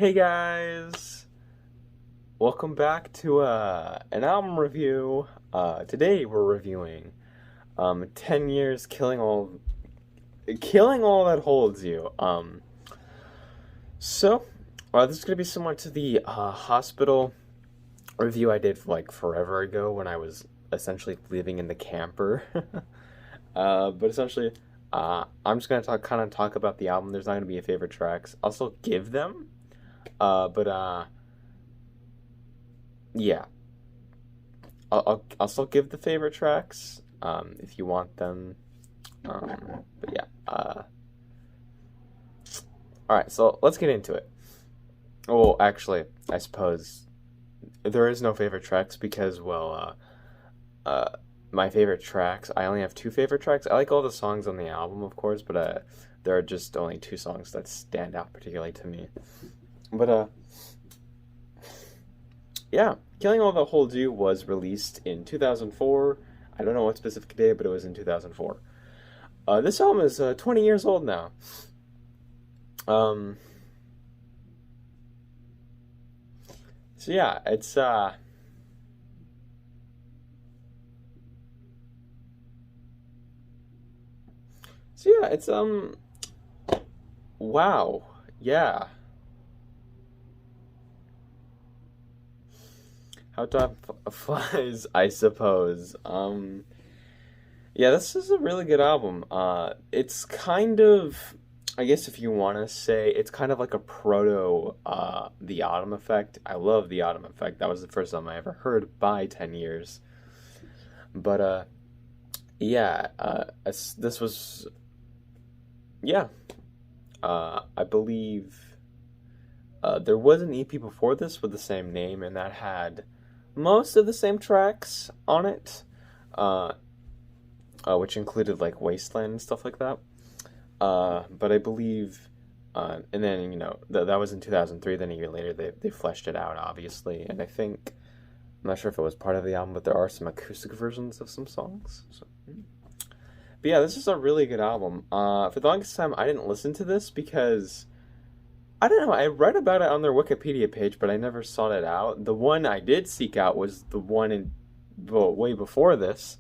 Hey guys, welcome back to an album review. Today we're reviewing 10 Years Killing All That Holds You. This is gonna be similar to the hospital review I did like forever ago when I was essentially living in the camper. But essentially, I'm just gonna talk about the album. There's not gonna be a favorite tracks. I'll still give them. But yeah, I'll still give the favorite tracks if you want them. But yeah, all right. So let's get into it. Well, actually, I suppose there is no favorite tracks because my favorite tracks. I only have two favorite tracks. I like all the songs on the album, of course, but there are just only two songs that stand out particularly to me. But yeah, Killing All That Holds You was released in 2004. I don't know what specific day, but it was in 2004. This album is 20 years old now. Um, so yeah, it's wow. Yeah. How time flies, I suppose. Yeah, this is a really good album. It's kind of, I guess if you want to say, it's kind of like a proto, The Autumn Effect. I love The Autumn Effect. That was the first album I ever heard by 10 Years. But, yeah, this was, yeah, I believe, there was an EP before this with the same name, and that had most of the same tracks on it. Uh, which included like Wasteland and stuff like that. But I believe, and then that was in 2003. Then a year later, they fleshed it out, obviously. And I think I'm not sure if it was part of the album, but there are some acoustic versions of some songs. So, but yeah, this is a really good album. For the longest time, I didn't listen to this because I don't know. I read about it on their Wikipedia page, but I never sought it out. The one I did seek out was the one way before this,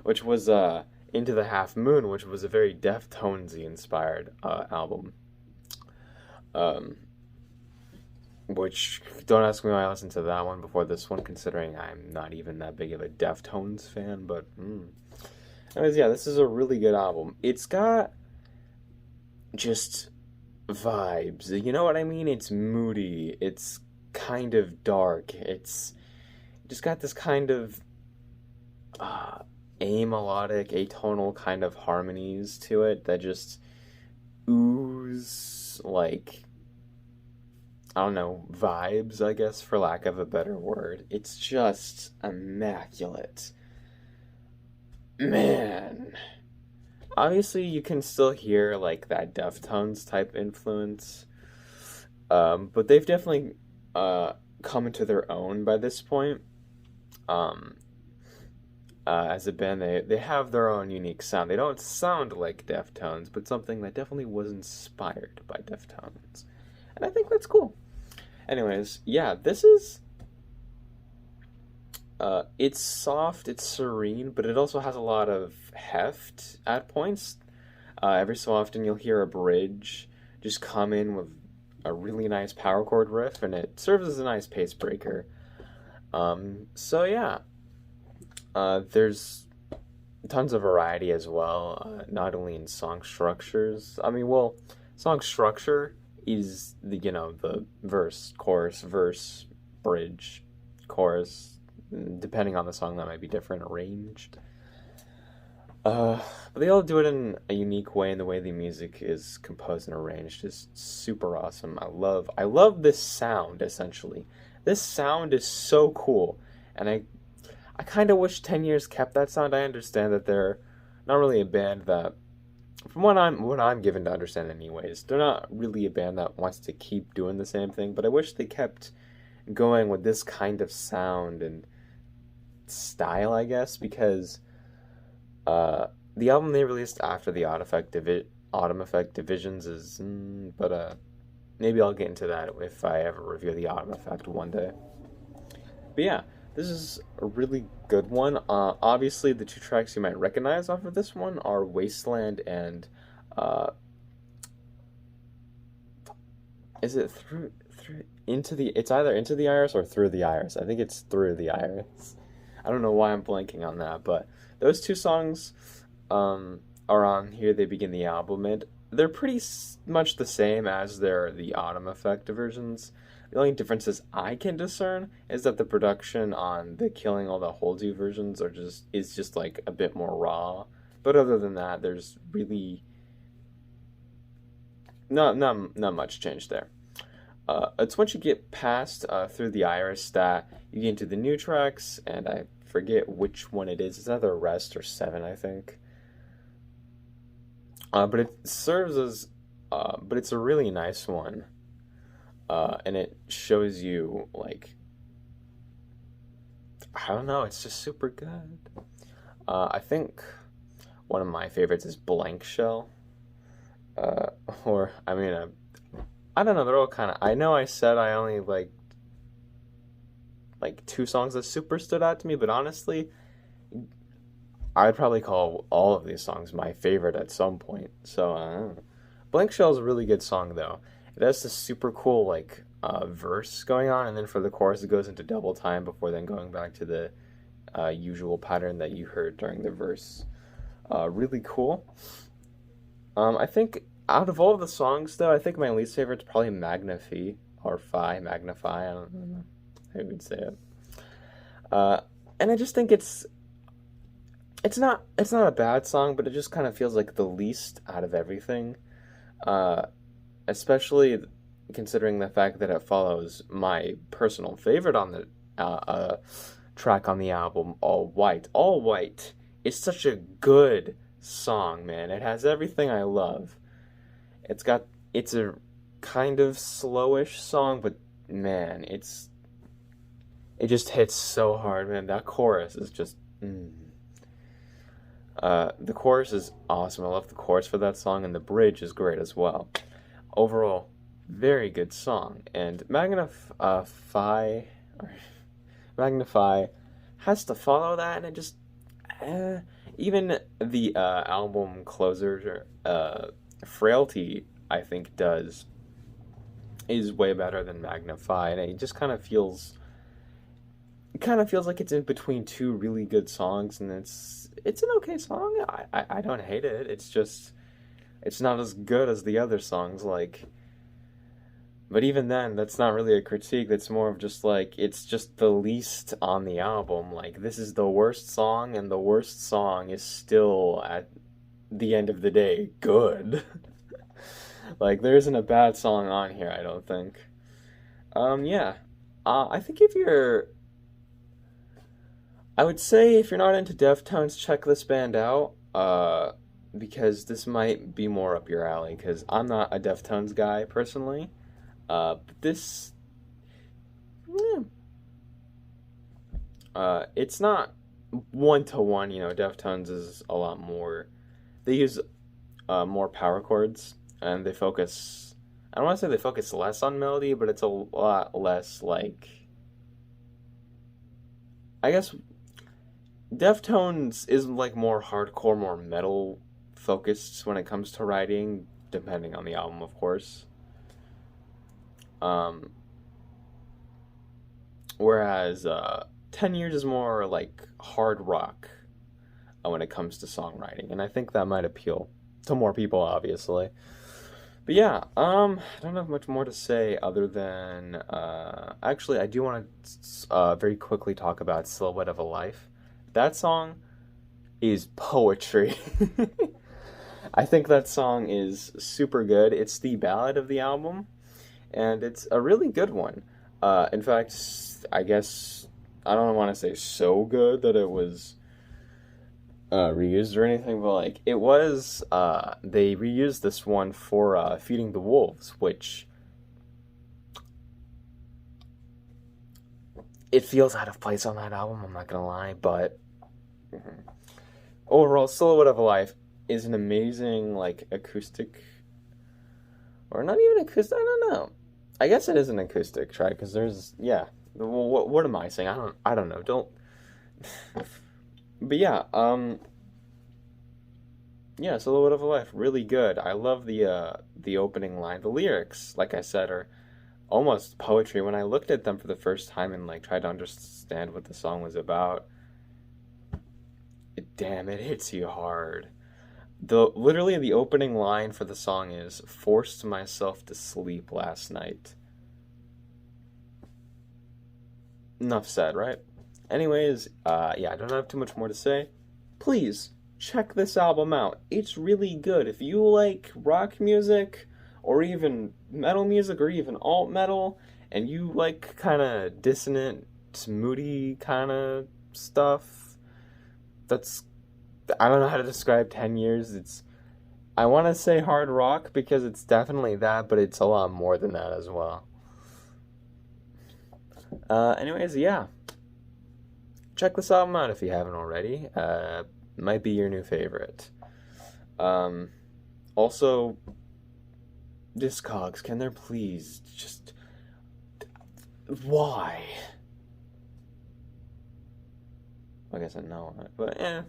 which was Into the Half Moon, which was a very Deftonesy inspired album. Um, which don't ask me why I listened to that one before this one, considering I'm not even that big of a Deftones fan. But anyways, yeah, this is a really good album. It's got just vibes. You know what I mean? It's moody. It's kind of dark. It's just got this kind of amelodic, atonal kind of harmonies to it that just ooze like, I don't know, vibes, I guess, for lack of a better word. It's just immaculate. Man. Obviously, you can still hear like that Deftones type influence, but they've definitely come into their own by this point. Um, as a band, they have their own unique sound. They don't sound like Deftones, but something that definitely was inspired by Deftones, and I think that's cool. Anyways, yeah, this is it's soft, it's serene, but it also has a lot of heft at points. Every so often, you'll hear a bridge just come in with a really nice power chord riff, and it serves as a nice pace breaker. So yeah, there's tons of variety as well, not only in song structures. I mean, well, song structure is the verse, chorus, verse, bridge, chorus. Depending on the song, that might be different arranged. But they all do it in a unique way, and the way the music is composed and arranged is super awesome. I love this sound. Essentially, this sound is so cool, and I kind of wish 10 Years kept that sound. I understand that they're not really a band that, from what I'm given to understand anyways, they're not really a band that wants to keep doing the same thing, but I wish they kept going with this kind of sound and style, I guess, because the album they released after the Autumn Effect Divisions is, but maybe I'll get into that if I ever review the Autumn Effect one day. But yeah, this is a really good one. Obviously, the two tracks you might recognize off of this one are Wasteland and uh, is it through into the? It's either Into the Iris or Through the Iris. I think it's Through the Iris. I don't know why I'm blanking on that, but those two songs are on here. They begin the album, and they're pretty much the same as the Autumn Effect versions. The only differences I can discern is that the production on the Killing All That Holds You versions is just like a bit more raw. But other than that, there's really not much change there. It's once you get past Through the Iris that you get into the new tracks, and I forget which one it is. It's either Rest or Seven, I think. But it serves as, but it's a really nice one, and it shows you like, I don't know, it's just super good. I think one of my favorites is Blank Shell, or I mean, I don't know. They're all kind of. I know I said I only like two songs that super stood out to me, but honestly, I'd probably call all of these songs my favorite at some point. So, Blank Shell is a really good song, though. It has this super cool, like, verse going on, and then for the chorus, it goes into double time before then going back to the usual pattern that you heard during the verse. Really cool. I think out of all of the songs, though, I think my least favorite is probably Magnify, or Magnify, I don't know how you would say it. And I just think it's not a bad song, but it just kind of feels like the least out of everything. Especially considering the fact that it follows my personal favorite on the track on the album, All White. All White is such a good song, man. It has everything I love. It's a kind of slowish song, but man, it just hits so hard, man. That chorus is just the chorus is awesome. I love the chorus for that song, and the bridge is great as well. Overall, very good song. And Magnify has to follow that, and it just even the album closer, Frailty, I think is way better than Magnify, and it just kind of feels like it's in between two really good songs, and it's an okay song. I don't hate it. It's not as good as the other songs, like. But even then, that's not really a critique. That's more of just like, it's just the least on the album. Like, this is the worst song, and the worst song is still, at the end of the day, good. Like, there isn't a bad song on here, I don't think. Yeah. I think I would say if you're not into Deftones, check this band out. Because this might be more up your alley, because I'm not a Deftones guy, personally. But this, it's not one-to-one, Deftones is a lot more, they use, more power chords, and they focus, I don't want to say they focus less on melody, but it's a lot less, like, I guess, Deftones is, like, more hardcore, more metal focused when it comes to writing, depending on the album, of course. Whereas 10 Years is more like hard rock when it comes to songwriting, and I think that might appeal to more people, obviously. But yeah, I don't have much more to say other than actually I do want to very quickly talk about Silhouette of a Life. That song is poetry. I think that song is super good. It's the ballad of the album, and it's a really good one. In fact, I guess I don't want to say so good that it was reused or anything, but like it was. They reused this one for Feeding the Wolves, which it feels out of place on that album. I'm not gonna lie, but overall, Silhouette of a Life is an amazing like acoustic or not even acoustic. I don't know. I guess it is an acoustic track because there's yeah. Well, what am I saying? I don't know. Don't. But yeah, yeah, Silhouette of a Life, really good. I love the opening line. The lyrics, like I said, are almost poetry. When I looked at them for the first time and like tried to understand what the song was about, damn, it hits you hard. Literally the opening line for the song is forced myself to sleep last night. Enough said, right? Anyways, yeah, I don't have too much more to say. Please check this album out. It's really good. If you like rock music, or even metal music, or even alt metal, and you like kind of dissonant, moody kind of stuff, that's I don't know how to describe 10 years. I want to say hard rock because it's definitely that, but it's a lot more than that as well. Anyways, yeah. Check this album out if you haven't already. Might be your new favorite. Also, Discogs, can there please just... Why? I guess I know, but yeah.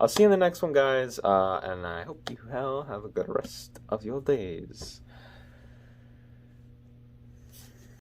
I'll see you in the next one, guys, and I hope you all have a good rest of your days.